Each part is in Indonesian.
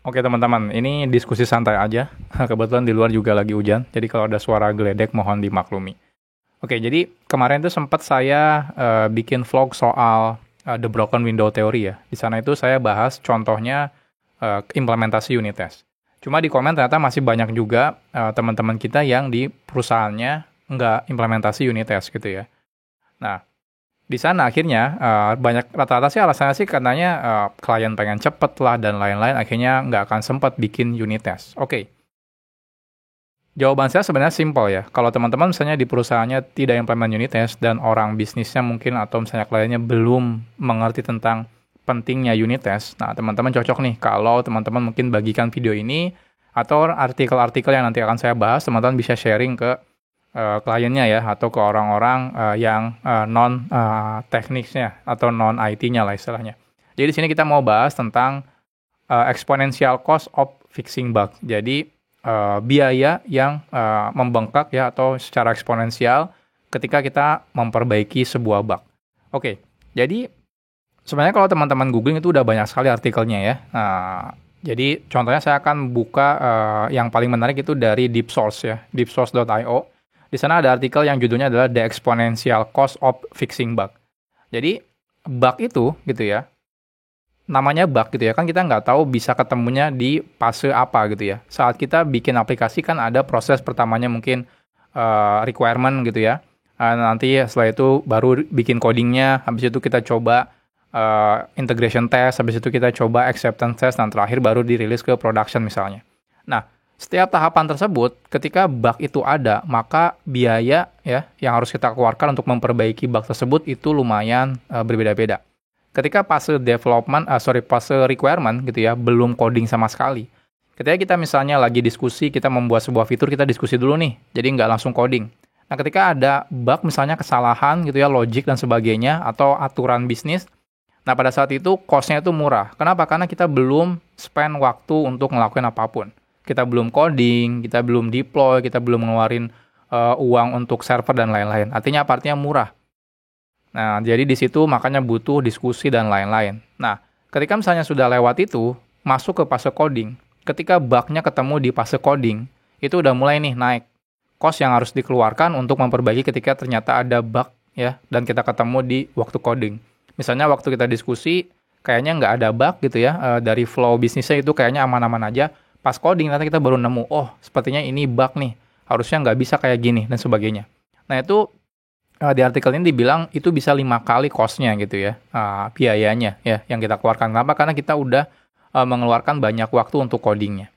Oke teman-teman, ini diskusi santai aja. Kebetulan di luar juga lagi hujan, jadi kalau ada suara geledek mohon dimaklumi. Oke, jadi kemarin itu sempat saya bikin vlog soal The Broken Window Theory ya. Di sana itu saya bahas contohnya implementasi unit test. Cuma di komen ternyata masih banyak juga teman-teman kita yang di perusahaannya nggak implementasi unit test gitu ya. Nah, di sana akhirnya banyak rata-rata sih alasannya sih katanya klien pengen cepet lah dan lain-lain, akhirnya nggak akan sempat bikin unit test. Oke, jawaban saya sebenarnya simpel ya. Kalau teman-teman misalnya di perusahaannya tidak implement unit test dan orang bisnisnya mungkin atau misalnya kliennya belum mengerti tentang pentingnya unit test, nah teman-teman cocok nih kalau teman-teman mungkin bagikan video ini atau artikel-artikel yang nanti akan saya bahas, teman-teman bisa sharing ke kliennya ya, atau ke orang-orang yang non teknisnya atau non IT-nya lah istilahnya. Jadi di sini kita mau bahas tentang exponential cost of fixing bug. Jadi biaya yang membengkak ya atau secara eksponensial ketika kita memperbaiki sebuah bug. Oke, jadi sebenarnya kalau teman-teman googling itu udah banyak sekali artikelnya ya. Jadi contohnya saya akan buka yang paling menarik itu dari Deep Source ya, deepsource.io. Di sana ada artikel yang judulnya adalah The Exponential Cost of Fixing Bug. Jadi, bug itu, gitu ya, namanya bug gitu ya, kan kita nggak tahu bisa ketemunya di fase apa gitu ya. Saat kita bikin aplikasi kan ada proses pertamanya mungkin requirement gitu ya. Nanti setelah itu baru bikin codingnya, habis itu kita coba integration test, habis itu kita coba acceptance test, dan terakhir baru dirilis ke production misalnya. Nah, setiap tahapan tersebut, ketika bug itu ada, maka biaya ya yang harus kita keluarkan untuk memperbaiki bug tersebut itu lumayan berbeda-beda. Ketika fase fase requirement gitu ya, belum coding sama sekali. Ketika kita misalnya lagi diskusi, kita membuat sebuah fitur, kita diskusi dulu nih, jadi nggak langsung coding. Nah, ketika ada bug misalnya kesalahan gitu ya, logic dan sebagainya, atau aturan bisnis, nah pada saat itu cost-nya itu murah. Kenapa? Karena kita belum spend waktu untuk ngelakuin apapun. Kita belum coding, kita belum deploy, kita belum ngeluarin uang untuk server dan lain-lain. Artinya apa? Artinya murah. Nah, jadi di situ makanya butuh diskusi dan lain-lain. Nah, ketika misalnya sudah lewat itu, masuk ke fase coding. Ketika bug-nya ketemu di fase coding, itu udah mulai nih naik. Cost yang harus dikeluarkan untuk memperbaiki ketika ternyata ada bug ya, dan kita ketemu di waktu coding. Misalnya waktu kita diskusi, kayaknya nggak ada bug gitu ya, dari flow bisnisnya itu kayaknya aman-aman aja. Pas coding nanti kita baru nemu, oh sepertinya ini bug nih, harusnya nggak bisa kayak gini, dan sebagainya. Nah itu di artikel ini dibilang itu bisa 5 kali cost-nya gitu ya, biayanya ya yang kita keluarkan. Kenapa? Karena kita udah mengeluarkan banyak waktu untuk codingnya.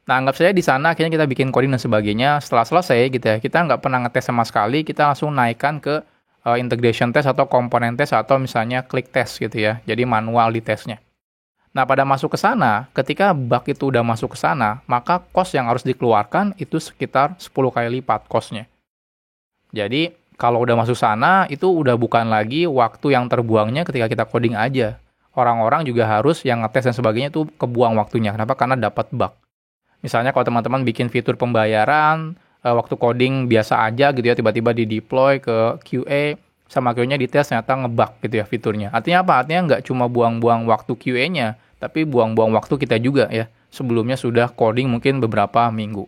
Nah anggap saja di sana akhirnya kita bikin coding dan sebagainya, setelah selesai gitu ya, kita nggak pernah ngetes sama sekali, kita langsung naikkan ke integration test atau komponen test atau misalnya click test gitu ya, jadi manual di tesnya. Nah, pada masuk ke sana, ketika bug itu udah masuk ke sana, maka cost yang harus dikeluarkan itu sekitar 10 kali lipat cost-nya. Jadi, kalau udah masuk sana, itu udah bukan lagi waktu yang terbuangnya ketika kita coding aja. Orang-orang juga harus yang ngetes dan sebagainya itu kebuang waktunya. Kenapa? Karena dapat bug. Misalnya kalau teman-teman bikin fitur pembayaran, waktu coding biasa aja gitu ya, tiba-tiba di-deploy ke QA, sama QA-nya dites ternyata ngebug gitu ya fiturnya. Artinya apa? Artinya nggak cuma buang-buang waktu QA-nya, tapi buang-buang waktu kita juga ya. Sebelumnya sudah coding mungkin beberapa minggu.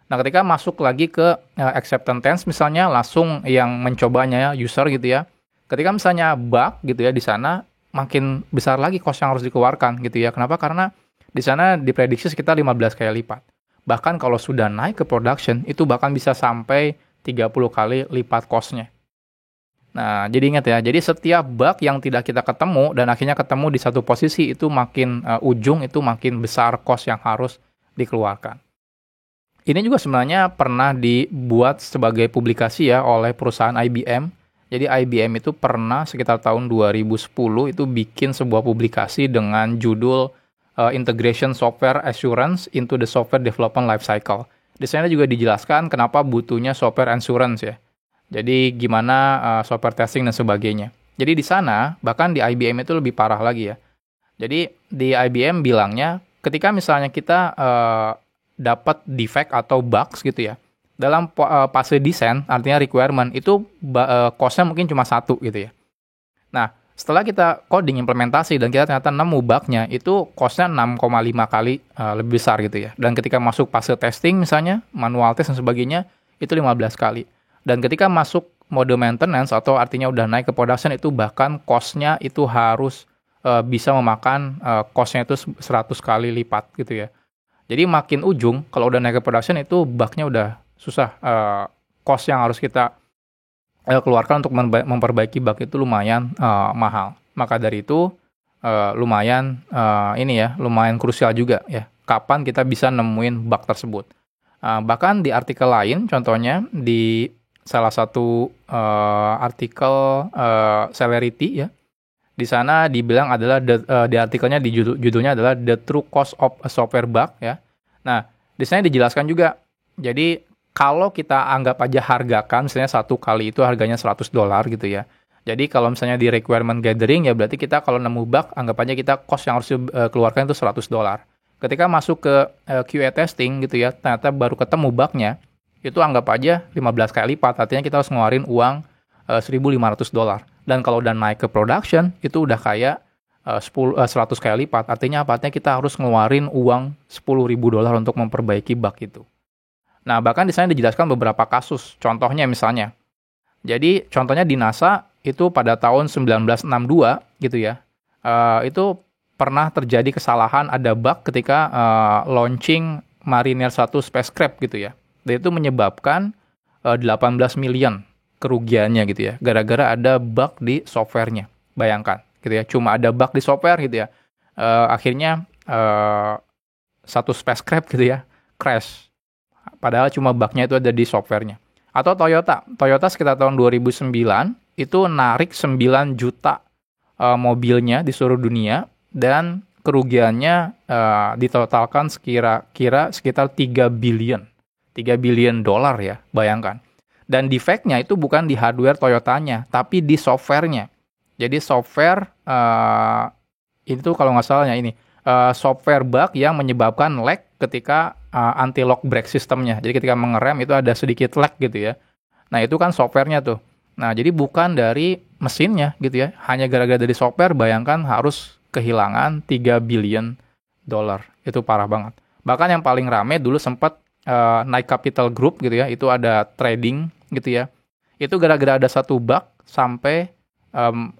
Nah, ketika masuk lagi ke acceptance test misalnya, langsung yang mencobanya user gitu ya. Ketika misalnya bug gitu ya di sana, makin besar lagi cost yang harus dikeluarkan gitu ya. Kenapa? Karena di sana diprediksi sekitar 15 kali lipat. Bahkan kalau sudah naik ke production, itu bahkan bisa sampai 30 kali lipat cost-nya. Nah, jadi ingat ya, jadi setiap bug yang tidak kita ketemu dan akhirnya ketemu di satu posisi itu makin ujung, itu makin besar cost yang harus dikeluarkan. Ini juga sebenarnya pernah dibuat sebagai publikasi ya oleh perusahaan IBM. Jadi IBM itu pernah sekitar tahun 2010 itu bikin sebuah publikasi dengan judul Integration Software Assurance into the Software Development Lifecycle. Di sana juga dijelaskan kenapa butuhnya software assurance ya. Jadi gimana software testing dan sebagainya. Jadi di sana, bahkan di IBM itu lebih parah lagi ya. Jadi di IBM bilangnya, ketika misalnya kita dapat defect atau bugs gitu ya, dalam fase desain, artinya requirement, itu cost-nya mungkin cuma 1 gitu ya. Nah, Setelah kita coding implementasi dan kita ternyata nemu bug-nya, itu cost-nya 6,5 kali lebih besar gitu ya. Dan ketika masuk fase testing misalnya, manual test dan sebagainya, itu 15 kali. Dan ketika masuk mode maintenance atau artinya udah naik ke production, itu bahkan cost-nya itu harus bisa memakan cost-nya itu 100 kali lipat gitu ya. Jadi makin ujung, kalau udah naik ke production itu bug-nya udah susah. Cost yang harus kita keluarkan untuk memperbaiki bug itu lumayan mahal. Maka dari itu lumayan krusial juga ya. Kapan kita bisa nemuin bug tersebut? Bahkan di artikel lain, contohnya di salah satu artikel Celerity ya, di sana dibilang adalah di artikelnya judulnya adalah The True Cost of a Software Bug ya. Nah, di sana dijelaskan juga. Jadi kalau kita anggap aja hargakan, misalnya satu kali itu harganya $100 gitu ya. Jadi kalau misalnya di requirement gathering, ya berarti kita kalau nemu bug, anggap aja kita cost yang harus keluarkan itu $100. Ketika masuk ke QA testing gitu ya, ternyata baru ketemu bugnya, itu anggap aja 15 kali lipat, artinya kita harus ngeluarin uang $1.500. Dan kalau udah naik ke production, itu udah kayak 100 kali lipat, artinya apa? Artinya kita harus ngeluarin uang $10.000 untuk memperbaiki bug itu. Nah, bahkan di sana dijelaskan beberapa kasus. Contohnya misalnya. Jadi, contohnya di NASA, itu pada tahun 1962, gitu ya. Itu pernah terjadi kesalahan, ada bug ketika launching Mariner 1 spacecraft, gitu ya. Dan itu menyebabkan 18 million kerugiannya, gitu ya. Gara-gara ada bug di softwarenya. Bayangkan, gitu ya. Cuma ada bug di software, gitu ya. Akhirnya, satu spacecraft, gitu ya, crash. Padahal cuma bug-nya itu ada di softwarenya. Atau Toyota sekitar tahun 2009 itu narik 9 juta mobilnya di seluruh dunia dan kerugiannya ditotalkan kira-kira sekitar 3 billion dolar ya, bayangkan. Dan defect-nya itu bukan di hardware Toyotanya, tapi di softwarenya. Jadi software itu kalau nggak salahnya ini software bug yang menyebabkan lag ketika anti-lock brake sistemnya. Jadi ketika mengerem itu ada sedikit lag gitu ya. Nah itu kan softwarenya tuh. Nah jadi bukan dari mesinnya gitu ya. Hanya gara-gara dari software, bayangkan harus kehilangan 3 billion dolar. Itu parah banget. Bahkan yang paling rame dulu sempat Nike Capital Group gitu ya. Itu ada trading gitu ya. Itu gara-gara ada satu bug sampai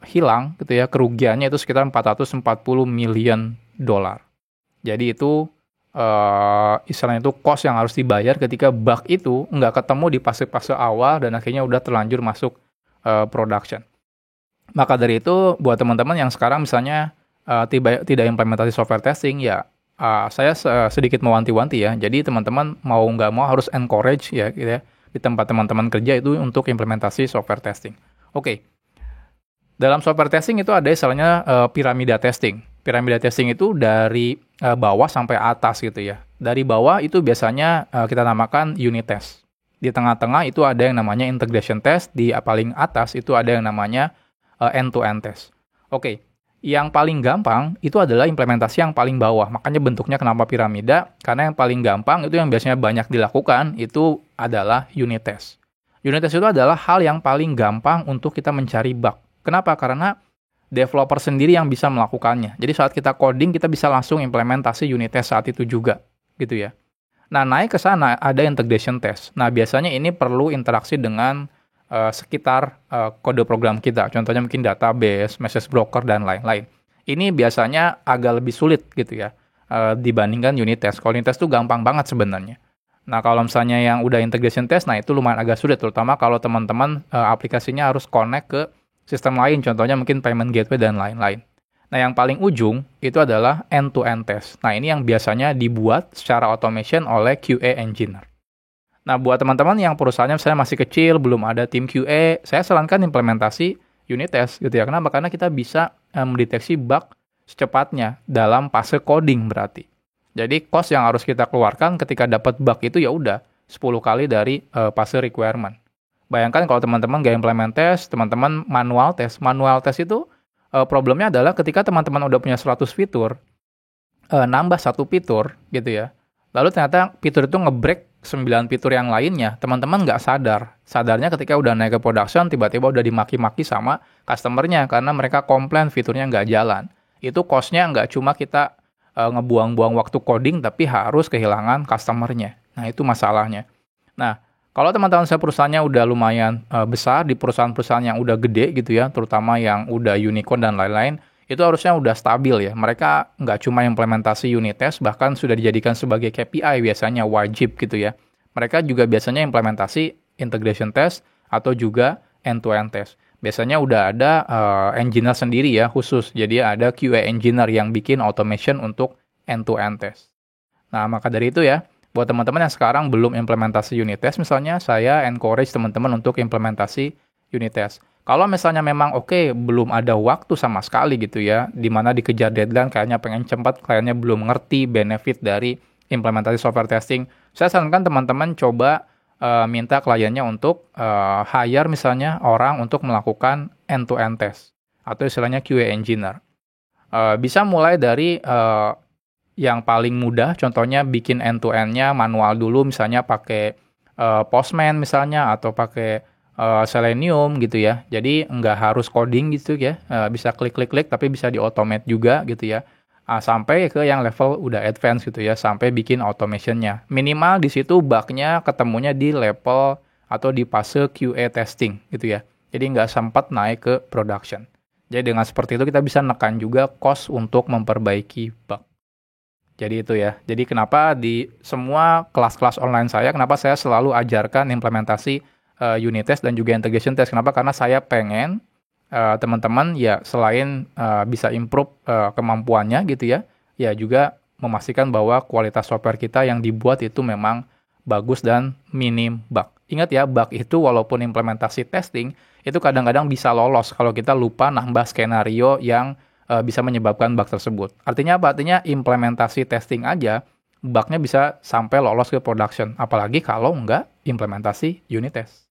hilang gitu ya. Kerugiannya itu sekitar 440 million dolar. Jadi itu istilahnya itu cost yang harus dibayar ketika bug itu nggak ketemu di fase-fase awal dan akhirnya udah terlanjur masuk production. Maka dari itu buat teman-teman yang sekarang misalnya tidak implementasi software testing ya, saya sedikit mewanti-wanti ya. Jadi teman-teman mau nggak mau harus encourage ya, gitu ya di tempat teman-teman kerja itu untuk implementasi software testing. Oke. Dalam software testing itu ada istilahnya piramida testing. Piramida testing itu dari bawah sampai atas gitu ya. Dari bawah itu biasanya kita namakan unit test. Di tengah-tengah itu ada yang namanya integration test. Di paling atas itu ada yang namanya end-to-end test. Oke, yang paling gampang itu adalah implementasi yang paling bawah. Makanya bentuknya kenapa piramida? Karena yang paling gampang itu yang biasanya banyak dilakukan itu adalah unit test. Unit test itu adalah hal yang paling gampang untuk kita mencari bug. Kenapa? Karena developer sendiri yang bisa melakukannya. Jadi saat kita coding, kita bisa langsung implementasi unit test saat itu juga, gitu ya. Nah, naik ke sana ada integration test. Nah, biasanya ini perlu interaksi dengan sekitar kode program kita. Contohnya mungkin database, message broker, dan lain-lain. Ini biasanya agak lebih sulit, gitu ya, dibandingkan unit test. Kalau unit test itu gampang banget sebenarnya. Nah, kalau misalnya yang udah integration test, nah itu lumayan agak sulit, terutama kalau teman-teman aplikasinya harus connect ke sistem lain, contohnya mungkin payment gateway dan lain-lain. Nah, yang paling ujung itu adalah end-to-end test. Nah, ini yang biasanya dibuat secara automation oleh QA engineer. Nah, buat teman-teman yang perusahaannya misalnya masih kecil, belum ada tim QA, saya sarankan implementasi unit test gitu ya. Kenapa? Karena kita bisa mendeteksi bug secepatnya dalam fase coding berarti. Jadi, cost yang harus kita keluarkan ketika dapat bug itu ya udah 10 kali dari fase requirement. Bayangkan kalau teman-teman nggak implement test, teman-teman manual test. Manual test itu problemnya adalah ketika teman-teman udah punya 100 fitur, nambah satu fitur gitu ya, Lalu ternyata fitur itu nge-break 9 fitur yang lainnya. Teman-teman nggak sadar. Sadarnya ketika udah naik ke production, tiba-tiba udah dimaki-maki sama customer-nya karena mereka komplain fiturnya nggak jalan. Itu cost-nya nggak cuma kita ngebuang-buang waktu coding, tapi harus kehilangan customer-nya. Nah, itu masalahnya. Nah, kalau teman-teman saya perusahaannya udah lumayan besar, di perusahaan-perusahaan yang udah gede gitu ya, terutama yang udah unicorn dan lain-lain, itu harusnya udah stabil ya. Mereka nggak cuma implementasi unit test, bahkan sudah dijadikan sebagai KPI biasanya, wajib gitu ya. Mereka juga biasanya implementasi integration test atau juga end-to-end test. Biasanya udah ada engineer sendiri ya, khusus. Jadi ada QA engineer yang bikin automation untuk end-to-end test. Nah, maka dari itu ya, buat teman-teman yang sekarang belum implementasi unit test, misalnya saya encourage teman-teman untuk implementasi unit test. Kalau misalnya memang belum ada waktu sama sekali gitu ya, di mana dikejar deadline, kayaknya pengen cepat, kliennya belum ngerti benefit dari implementasi software testing, saya sarankan teman-teman coba minta kliennya untuk hire misalnya orang untuk melakukan end-to-end test, atau istilahnya QA engineer. Bisa mulai dari yang paling mudah, contohnya bikin end-to-end-nya manual dulu, misalnya pakai Postman misalnya, atau pakai Selenium gitu ya. Jadi nggak harus coding gitu ya, bisa klik-klik-klik tapi bisa di-automate juga gitu ya. Sampai ke yang level udah advance gitu ya, sampai bikin automation-nya. Minimal di situ bug-nya ketemunya di level atau di fase QA testing gitu ya. Jadi nggak sempat naik ke production. Jadi dengan seperti itu kita bisa nekan juga cost untuk memperbaiki bug. Jadi itu ya. Jadi kenapa di semua kelas-kelas online saya, kenapa saya selalu ajarkan implementasi unit test dan juga integration test. Kenapa? Karena saya pengen teman-teman ya selain bisa improve kemampuannya gitu ya, ya juga memastikan bahwa kualitas software kita yang dibuat itu memang bagus dan minim bug. Ingat ya, bug itu walaupun implementasi testing, itu kadang-kadang bisa lolos kalau kita lupa nambah skenario yang bisa menyebabkan bug tersebut. Artinya apa? Artinya implementasi testing aja, bugnya bisa sampai lolos ke production. Apalagi kalau nggak implementasi unit test.